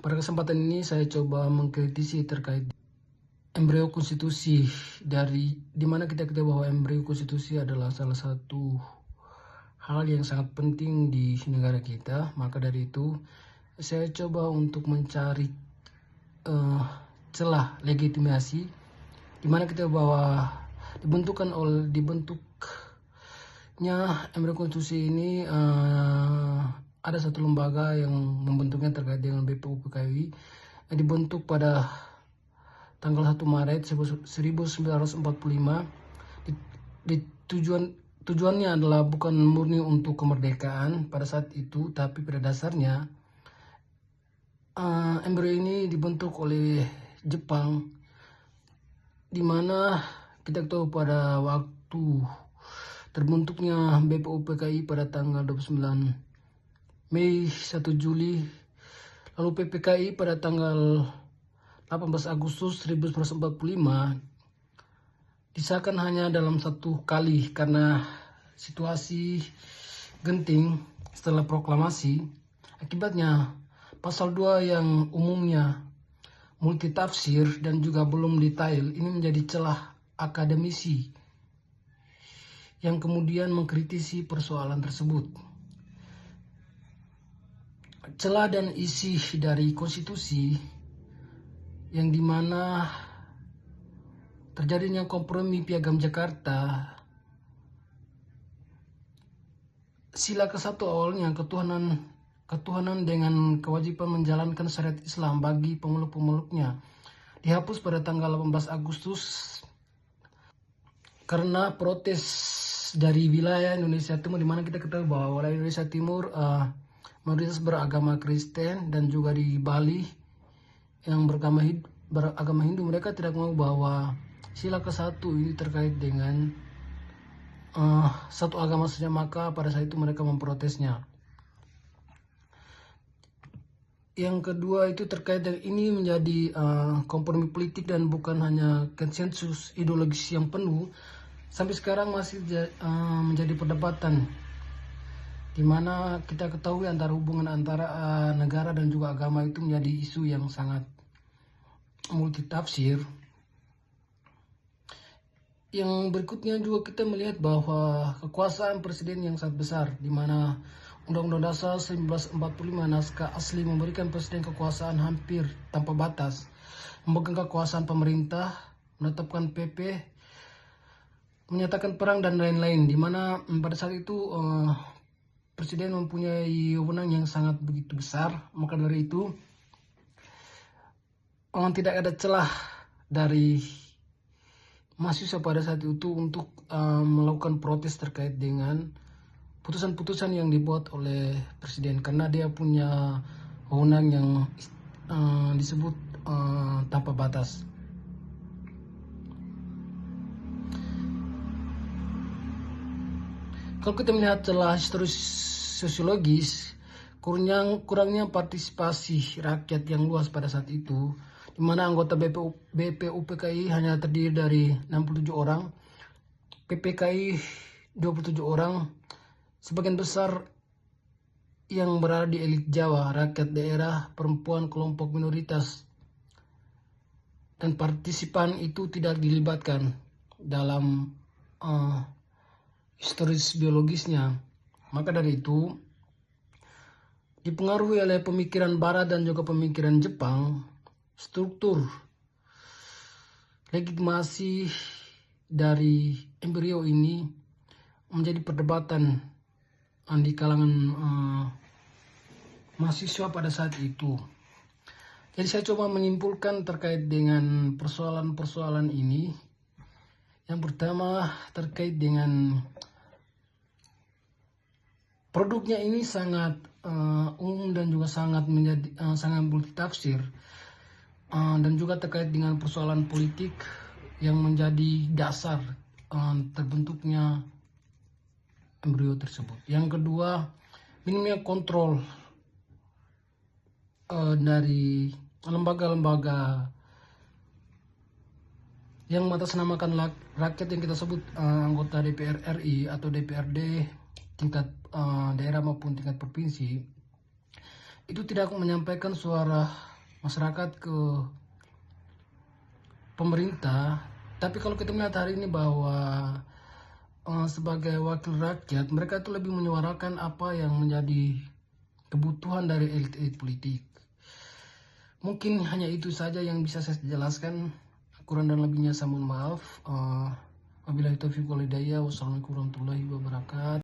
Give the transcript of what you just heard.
Pada kesempatan ini saya coba mengkritisi terkait embrio konstitusi di mana kita ketahui bahwa embrio konstitusi adalah salah satu hal yang sangat penting di negara kita. Maka dari itu saya coba untuk mencari celah legitimasi di mana kita bahwa dibentuknya embrio konstitusi ini ada satu lembaga yang membentuknya terkait dengan BPUPKI yang dibentuk pada tanggal 1 Maret 1945. Tujuannya adalah bukan murni untuk kemerdekaan pada saat itu, tapi pada dasarnya embrio ini dibentuk oleh Jepang, di mana kita tahu pada waktu terbentuknya BPUPKI pada tanggal 29 Mei 1 Juli, lalu PPKI pada tanggal 18 Agustus 1945 disahkan hanya dalam satu kali karena situasi genting setelah proklamasi. Akibatnya pasal 2 yang umumnya multitafsir dan juga belum detail ini menjadi celah akademisi yang kemudian mengkritisi persoalan tersebut. Celah dan isi dari konstitusi yang dimana terjadinya kompromi Piagam Jakarta, sila ke-1 awalnya ketuhanan dengan kewajiban menjalankan syariat Islam bagi pemeluk-pemeluknya dihapus pada tanggal 18 Agustus karena protes dari wilayah Indonesia Timur, di mana kita ketahui bahwa wilayah Indonesia Timur mayoritas beragama Kristen, dan juga di Bali yang beragama Hindu. Mereka tidak mau bahwa sila ke-1 ini terkait dengan satu agama saja, maka pada saat itu mereka memprotesnya. Yang kedua itu terkait dengan ini menjadi kompromi politik dan bukan hanya konsensus ideologis yang penuh. Sampai sekarang masih menjadi perdebatan, di mana kita ketahui hubungan antara negara dan juga agama itu menjadi isu yang sangat multitafsir. Yang berikutnya juga kita melihat bahwa kekuasaan presiden yang sangat besar, di mana Undang-Undang Dasar 1945 naskah asli memberikan presiden kekuasaan hampir tanpa batas, memegang kekuasaan pemerintah, menetapkan PP, menyatakan perang dan lain-lain, di mana pada saat itu presiden mempunyai wewenang yang sangat begitu besar. Maka dari itu tidak ada celah dari mahasiswa pada saat itu untuk melakukan protes terkait dengan putusan-putusan yang dibuat oleh presiden, karena dia punya wewenang yang disebut tanpa batas. Kalau kita melihat celah historis sosiologis, kurangnya partisipasi rakyat yang luas pada saat itu, di mana anggota BPUPKI hanya terdiri dari 67 orang, PPKI 27 orang, sebagian besar yang berada di elit Jawa, rakyat daerah, perempuan, kelompok minoritas, dan partisipan itu tidak dilibatkan dalam historis biologisnya. Maka dari itu dipengaruhi oleh pemikiran Barat dan juga pemikiran Jepang, struktur legitimasi dari embrio ini menjadi perdebatan di kalangan mahasiswa pada saat itu. Jadi saya coba menyimpulkan terkait dengan persoalan-persoalan ini. Yang pertama terkait dengan produknya ini sangat umum dan juga sangat multitafsir, dan juga terkait dengan persoalan politik yang menjadi dasar terbentuknya embrio tersebut. Yang kedua, minimnya kontrol dari lembaga-lembaga yang mengatasnamakan rakyat yang kita sebut anggota DPR RI atau DPRD tingkat daerah maupun tingkat provinsi. itu tidak menyampaikan suara masyarakat ke pemerintah. Tapi kalau kita melihat hari ini bahwa sebagai wakil rakyat, mereka itu lebih menyuarakan apa yang menjadi kebutuhan dari elit-elit politik. Mungkin hanya itu saja yang bisa saya jelaskan. Kurang dan lebihnya saya mohon maaf. Wabillahi taufiq wal hidayah. Wassalamualaikum warahmatullahi wabarakatuh.